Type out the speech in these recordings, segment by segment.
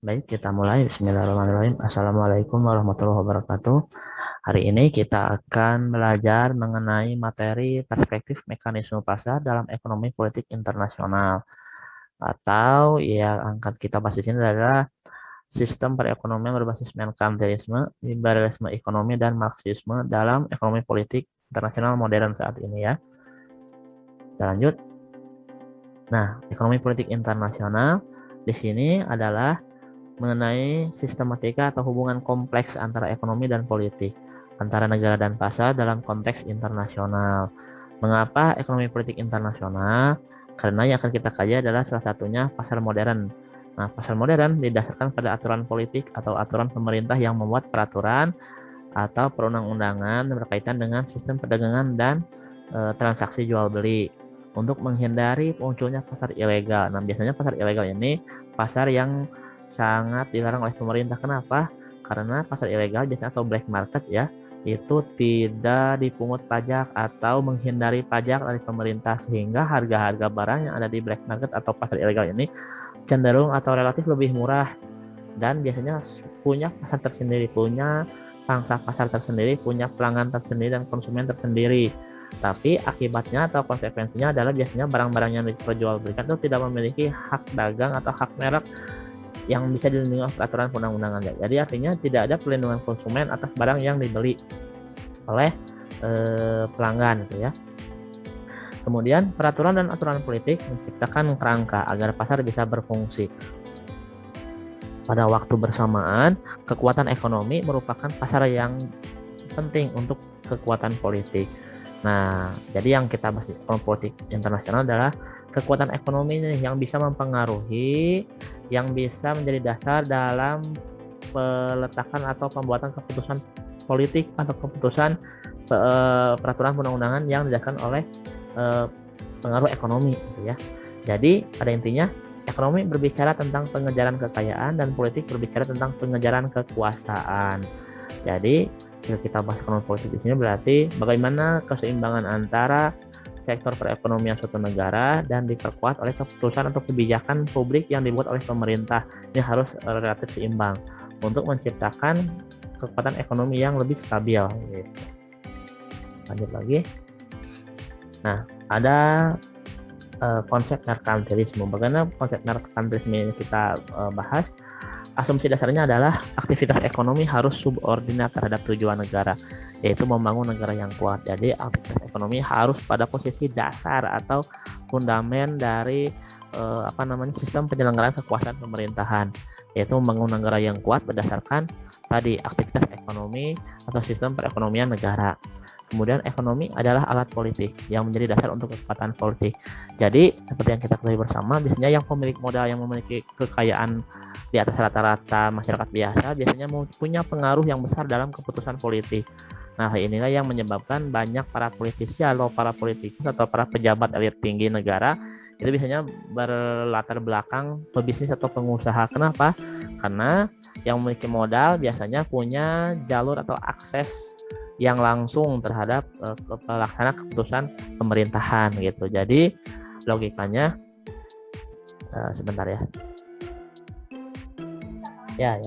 Baik, kita mulai. Bismillahirrahmanirrahim. Assalamualaikum warahmatullahi wabarakatuh. Hari ini kita akan belajar mengenai materi perspektif mekanisme pasar dalam ekonomi politik internasional. Atau yang akan kita bahas di sini adalah sistem perekonomian berbasis merkantilisme, liberalisme ekonomi, dan marxisme dalam ekonomi politik internasional modern saat ini ya. Kita lanjut. Nah, ekonomi politik internasional di sini adalah mengenai sistematika atau hubungan kompleks antara ekonomi dan politik, antara negara dan pasar dalam konteks internasional. Mengapa ekonomi politik internasional? Karena yang akan kita kaji adalah salah satunya pasar modern. Nah, pasar modern didasarkan pada aturan politik atau aturan pemerintah yang membuat peraturan atau perundang-undangan berkaitan dengan sistem perdagangan dan transaksi jual beli untuk menghindari munculnya pasar ilegal. Nah, biasanya pasar ilegal ini pasar yang sangat dilarang oleh pemerintah. Kenapa? Karena pasar ilegal biasanya atau black market ya, itu tidak dipungut pajak atau menghindari pajak dari pemerintah, sehingga harga-harga barang yang ada di black market atau pasar ilegal ini cenderung atau relatif lebih murah dan biasanya punya pasar tersendiri, punya pangsa pasar tersendiri, punya pelanggan tersendiri dan konsumen tersendiri. Tapi akibatnya atau konsekuensinya adalah biasanya barang-barang yang diperjualbelikan itu tidak memiliki hak dagang atau hak merek yang bisa dilindungi oleh peraturan perundang-undangan. Jadi artinya tidak ada perlindungan konsumen atas barang yang dibeli oleh pelanggan gitu ya. Kemudian peraturan dan aturan politik menciptakan kerangka agar pasar bisa berfungsi. Pada waktu bersamaan, kekuatan ekonomi merupakan pasar yang penting untuk kekuatan politik. Nah, jadi yang kita bahas di politik internasional adalah kekuatan ekonomi nih yang bisa mempengaruhi, yang bisa menjadi dasar dalam peletakan atau pembuatan keputusan politik atau keputusan peraturan perundang-undangan yang didasarkan oleh pengaruh ekonomi gitu ya. Jadi pada intinya ekonomi berbicara tentang pengejaran kekayaan dan politik berbicara tentang pengejaran kekuasaan. Jadi jika kita bahas ekonomi politik di sini berarti bagaimana keseimbangan antara sektor perekonomian suatu negara dan diperkuat oleh keputusan atau kebijakan publik yang dibuat oleh pemerintah. Ini harus relatif seimbang untuk menciptakan kekuatan ekonomi yang lebih stabil. Gitu. Lanjut lagi. Nah, ada konsep merkantilisme. Bagaimana konsep merkantilisme ini kita bahas? Asumsi dasarnya adalah aktivitas ekonomi harus subordinat terhadap tujuan negara, yaitu membangun negara yang kuat. Jadi aktivitas ekonomi harus pada posisi dasar atau fundamen dari sistem penyelenggaraan kekuasaan pemerintahan, yaitu membangun negara yang kuat berdasarkan tadi aktivitas ekonomi atau sistem perekonomian negara. Kemudian ekonomi adalah alat politik yang menjadi dasar untuk kekuatan politik. Jadi seperti yang kita ketahui bersama, biasanya yang pemilik modal yang memiliki kekayaan di atas rata-rata masyarakat biasa biasanya punya pengaruh yang besar dalam keputusan politik. Nah, inilah yang menyebabkan banyak para politisi atau para politikus atau para pejabat elit tinggi negara itu biasanya berlatar belakang pebisnis atau pengusaha. Kenapa? Karena yang memiliki modal biasanya punya jalur atau akses yang langsung terhadap pelaksana keputusan pemerintahan gitu. Jadi logikanya sebentar ya. Ya.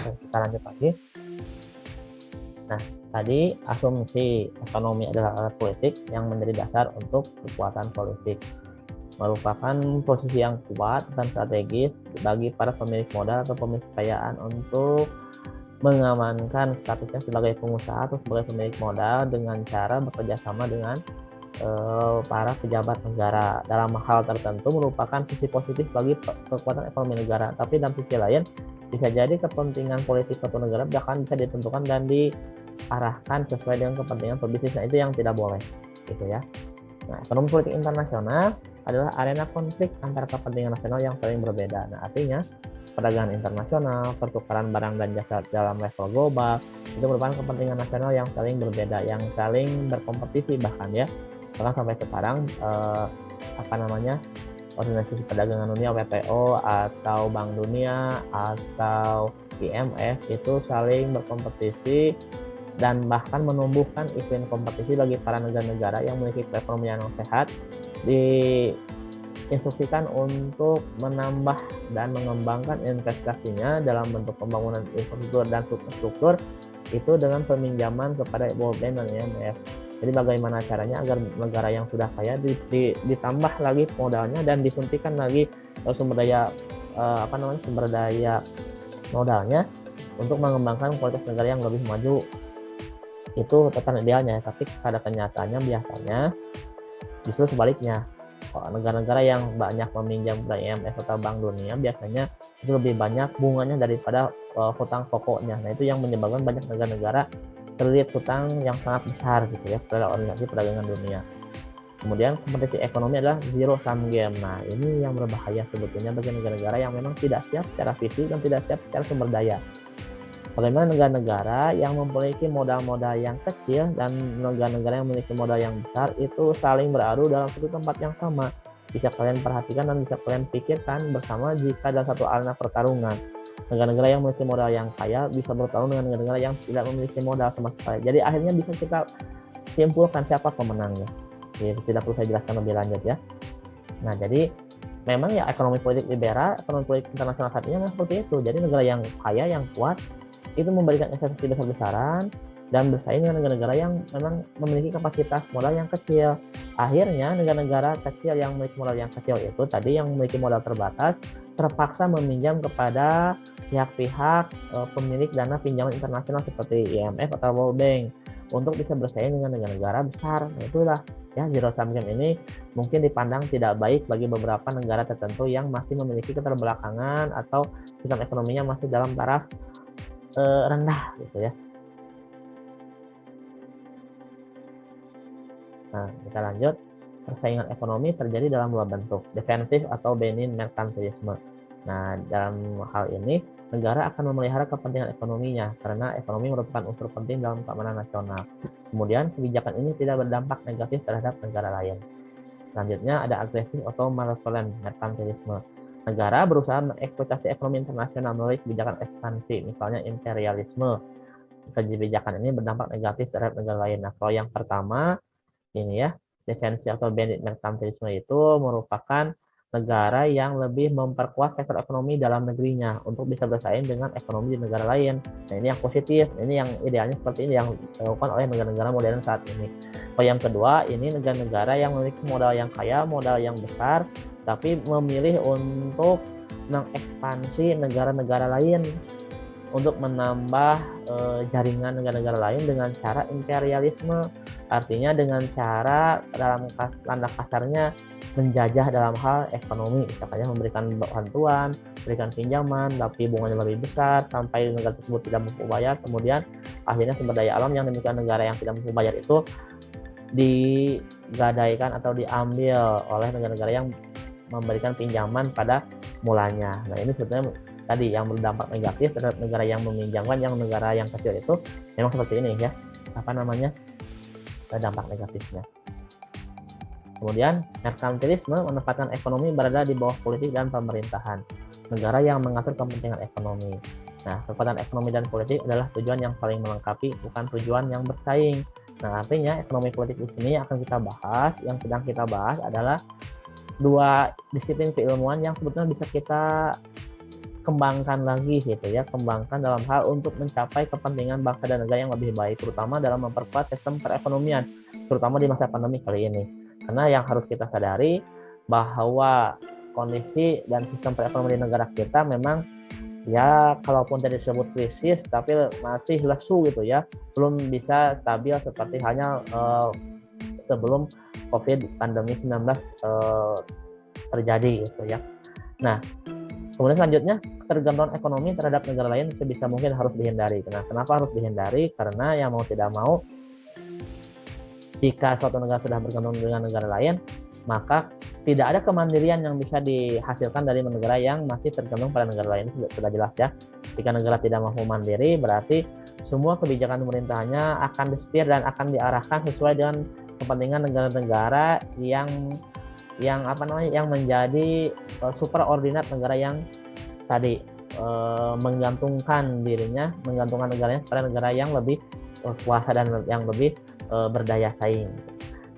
Kita lanjut lagi. Nah, tadi asumsi ekonomi adalah alat politik yang menjadi dasar untuk kekuatan politik, merupakan posisi yang kuat dan strategis bagi para pemilik modal atau pemilik kekayaan untuk mengamankan statusnya sebagai pengusaha atau sebagai pemilik modal dengan cara bekerja sama dengan para pejabat negara. Dalam hal tertentu merupakan sisi positif bagi kekuatan ekonomi negara, tapi dalam sisi lain bisa jadi kepentingan politik suatu negara bahkan bisa ditentukan dan diarahkan sesuai dengan kepentingan pebisnis. Nah, itu yang tidak boleh gitu ya. Nah, ekonomi politik internasional adalah arena konflik antara kepentingan nasional yang saling berbeda. Nah, artinya perdagangan internasional, pertukaran barang dan jasa dalam level global itu merupakan kepentingan nasional yang saling berbeda, yang saling berkompetisi bahkan ya. Bahkan sampai sekarang Organisasi Perdagangan Dunia WTO atau Bank Dunia atau IMF itu saling berkompetisi dan bahkan menumbuhkan iklim kompetisi bagi para negara-negara yang memiliki perekonomian yang sehat, diinstruksikan untuk menambah dan mengembangkan investasinya dalam bentuk pembangunan infrastruktur dan struktur itu dengan peminjaman kepada World Bank dan IMF. Jadi bagaimana caranya agar negara yang sudah kaya ditambah lagi modalnya dan disuntikan lagi sumber daya sumber daya modalnya untuk mengembangkan kualitas negara yang lebih maju. Itu tatanan idealnya, tapi pada kenyataannya biasanya justru sebaliknya. Negara-negara yang banyak meminjam dari IMF atau Bank Dunia biasanya itu lebih banyak bunganya daripada hutang pokoknya. Nah, itu yang menyebabkan banyak negara-negara terlilit hutang yang sangat besar gitu ya pada organisasi perdagangan dunia. Kemudian kompetisi ekonomi adalah zero sum game. Nah, ini yang berbahaya sebetulnya bagi negara-negara yang memang tidak siap secara fisik dan tidak siap secara sumber daya. Bagaimana negara-negara yang memiliki modal-modal yang kecil dan negara-negara yang memiliki modal yang besar itu saling beradu dalam satu tempat yang sama. Bisa kalian perhatikan dan bisa kalian pikirkan bersama jika dalam satu arena pertarungan. Negara-negara yang memiliki modal yang kaya bisa bertarung dengan negara-negara yang tidak memiliki modal sama sekali. Jadi akhirnya bisa kita simpulkan siapa pemenangnya. Jadi, tidak perlu saya jelaskan lebih lanjut ya. Nah, jadi memang ya ekonomi politik liberal, ekonomi politik internasional saat ini memang seperti itu. Jadi negara yang kaya, yang kuat, itu memberikan investasi besar-besaran dan bersaing dengan negara-negara yang memang memiliki kapasitas modal yang kecil. Akhirnya negara-negara kecil yang memiliki modal yang kecil itu tadi yang memiliki modal terbatas terpaksa meminjam kepada pihak-pihak pemilik dana pinjaman internasional seperti IMF atau World Bank untuk bisa bersaing dengan negara-negara besar. Nah, itulah ya, zero sum game ini mungkin dipandang tidak baik bagi beberapa negara tertentu yang masih memiliki keterbelakangan atau sistem ekonominya masih dalam taraf rendah gitu ya. Nah, kita lanjut. Persaingan ekonomi terjadi dalam dua bentuk, defensif atau benign merkantilisme. Nah, dalam hal ini negara akan memelihara kepentingan ekonominya karena ekonomi merupakan unsur penting dalam keamanan nasional. Kemudian kebijakan ini tidak berdampak negatif terhadap negara lain. Selanjutnya ada agresif atau malevolent merkantilisme. Negara berusaha mengeksploitasi ekonomi internasional melalui kebijakan ekspansi, misalnya imperialisme. Kebijakan ini berdampak negatif terhadap negara lain. Nah, kalau yang pertama ini ya, defensif atau benign merkantilisme itu merupakan negara yang lebih memperkuat sektor ekonomi dalam negerinya untuk bisa bersaing dengan ekonomi di negara lain. Nah, ini yang positif, ini yang idealnya seperti ini yang dilakukan oleh negara-negara modern saat ini. Kalau yang kedua, ini negara-negara yang memiliki modal yang kaya, modal yang besar, tapi memilih untuk mengekspansi negara-negara lain untuk menambah jaringan negara-negara lain dengan cara imperialisme. Artinya dengan cara dalam tanda kasarnya menjajah dalam hal ekonomi, misalnya memberikan bantuan, berikan pinjaman, tapi bunganya lebih besar sampai negara tersebut tidak mampu bayar. Kemudian akhirnya sumber daya alam yang dimiliki negara yang tidak mampu bayar itu digadaikan atau diambil oleh negara-negara yang memberikan pinjaman pada mulanya. Nah, ini sebetulnya tadi yang berdampak negatif terhadap negara yang meminjamkan, yang negara yang kecil itu memang seperti ini ya, dampak negatifnya. Kemudian merkantilisme menempatkan ekonomi berada di bawah politik dan pemerintahan, negara yang mengatur kepentingan ekonomi. Nah, kekuatan ekonomi dan politik adalah tujuan yang saling melengkapi, bukan tujuan yang bersaing. Nah, artinya ekonomi politik di sini akan kita bahas, yang sedang kita bahas adalah dua disiplin keilmuan yang sebetulnya bisa kita kembangkan lagi gitu ya, kembangkan dalam hal untuk mencapai kepentingan bangsa dan negara yang lebih baik, terutama dalam memperkuat sistem perekonomian, terutama di masa pandemi kali ini. Karena yang harus kita sadari bahwa kondisi dan sistem perekonomian di negara kita memang ya kalaupun tidak disebut krisis tapi masih lesu gitu ya, belum bisa stabil seperti halnya sebelum COVID pandemi 19 terjadi gitu ya. Nah, kemudian selanjutnya ketergantungan ekonomi terhadap negara lain sebisa mungkin harus dihindari. Nah, kenapa harus dihindari? Karena yang mau tidak mau jika suatu negara sudah bergantung dengan negara lain, maka tidak ada kemandirian yang bisa dihasilkan dari negara yang masih tergantung pada negara lain. Sudah jelas ya. Jika negara tidak mampu mandiri, berarti semua kebijakan pemerintahnya akan disetir dan akan diarahkan sesuai dengan kepentingan negara-negara yang menjadi superordinat negara yang tadi menggantungkan negaranya pada negara yang lebih kuasa dan yang lebih berdaya saing.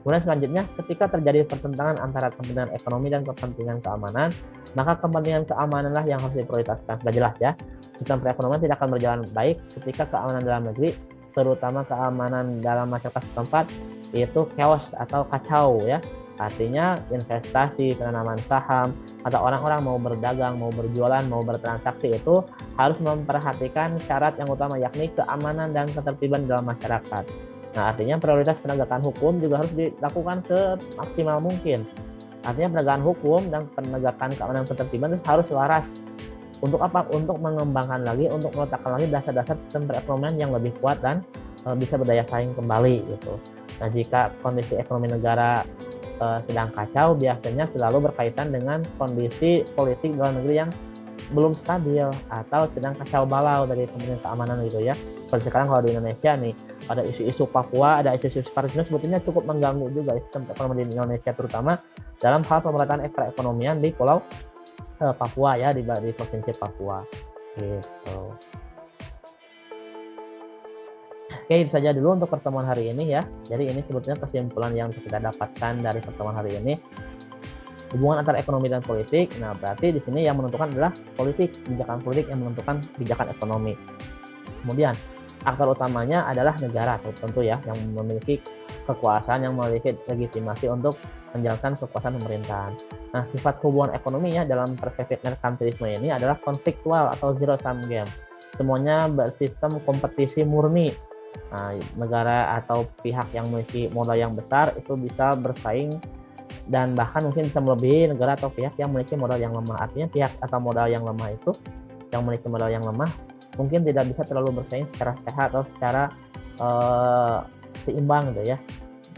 Kemudian selanjutnya, ketika terjadi pertentangan antara kepentingan ekonomi dan kepentingan keamanan, maka kepentingan keamananlah yang harus diprioritaskan. Sudah jelas ya, sistem perekonomian tidak akan berjalan baik ketika keamanan dalam negeri, terutama keamanan dalam masyarakat setempat, itu chaos atau kacau ya. Artinya investasi, penanaman saham, atau orang-orang mau berdagang, mau berjualan, mau bertransaksi itu harus memperhatikan syarat yang utama, yakni keamanan dan ketertiban dalam masyarakat. Nah, artinya prioritas penegakan hukum juga harus dilakukan semaksimal mungkin. Artinya penegakan hukum dan penegakan keamanan dan ketertiban itu harus selaras. Untuk apa? Untuk mengembangkan lagi, untuk meletakkan lagi dasar-dasar sistem perekonomian yang lebih kuat dan bisa berdaya saing kembali gitu. Nah, jika kondisi ekonomi negara sedang kacau, biasanya selalu berkaitan dengan kondisi politik dalam negeri yang belum stabil atau sedang kacau balau dari kepentingan keamanan gitu ya. Seperti sekarang kalau di Indonesia nih, ada isu-isu Papua, ada isu-isu separatisme, sebetulnya cukup mengganggu juga sistem ekonomi di Indonesia, terutama dalam hal pemerataan perekonomian di Pulau Papua ya, di provinsi Papua gitu. Oke, itu saja dulu untuk pertemuan hari ini ya. Jadi ini sebetulnya kesimpulan yang kita dapatkan dari pertemuan hari ini. Hubungan antara ekonomi dan politik. Nah, berarti di sini yang menentukan adalah politik, kebijakan politik yang menentukan kebijakan ekonomi. Kemudian aktor utamanya adalah negara tentu ya, yang memiliki kekuasaan, yang memiliki legitimasi untuk menjalankan kekuasaan pemerintahan. Nah, sifat hubungan ekonominya dalam perspektif merkantilisme ini adalah konfliktual atau zero sum game. Semuanya bersistem kompetisi murni. Nah, negara atau pihak yang memiliki modal yang besar itu bisa bersaing dan bahkan mungkin bisa melebihi negara atau pihak yang memiliki modal yang lemah. Artinya pihak atau modal yang lemah itu, yang memiliki modal yang lemah, mungkin tidak bisa terlalu bersaing secara sehat atau secara seimbang gitu ya.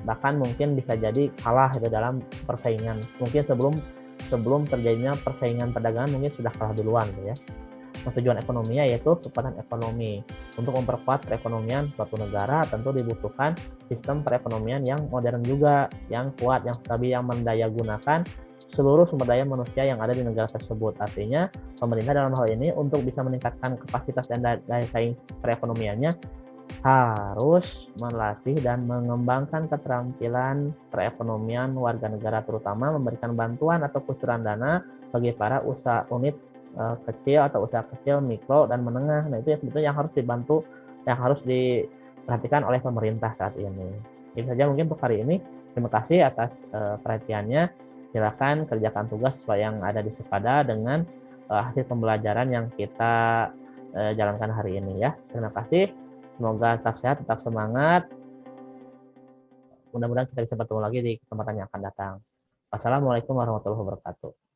Bahkan mungkin bisa jadi kalah gitu dalam persaingan. Mungkin sebelum terjadinya persaingan perdagangan mungkin sudah kalah duluan gitu ya. Tujuan ekonominya yaitu kekuatan ekonomi. Untuk memperkuat perekonomian suatu negara tentu dibutuhkan sistem perekonomian yang modern juga, yang kuat, yang stabil, yang mendayagunakan seluruh sumber daya manusia yang ada di negara tersebut. Artinya pemerintah dalam hal ini untuk bisa meningkatkan kapasitas dan daya saing perekonomiannya harus melatih dan mengembangkan keterampilan perekonomian warga negara, terutama memberikan bantuan atau kucuran dana bagi para usaha unit kecil atau usaha kecil, mikro, dan menengah. Nah, itu sebetulnya yang harus dibantu, yang harus diperhatikan oleh pemerintah saat ini. Itu saja mungkin untuk hari ini. Terima kasih atas perhatiannya. Silakan kerjakan tugas sesuai yang ada di Sepada dengan hasil pembelajaran yang kita jalankan hari ini ya. Terima kasih. Semoga tetap sehat, tetap semangat. Mudah-mudahan kita bisa bertemu lagi di kesempatan yang akan datang. Wassalamualaikum warahmatullahi wabarakatuh.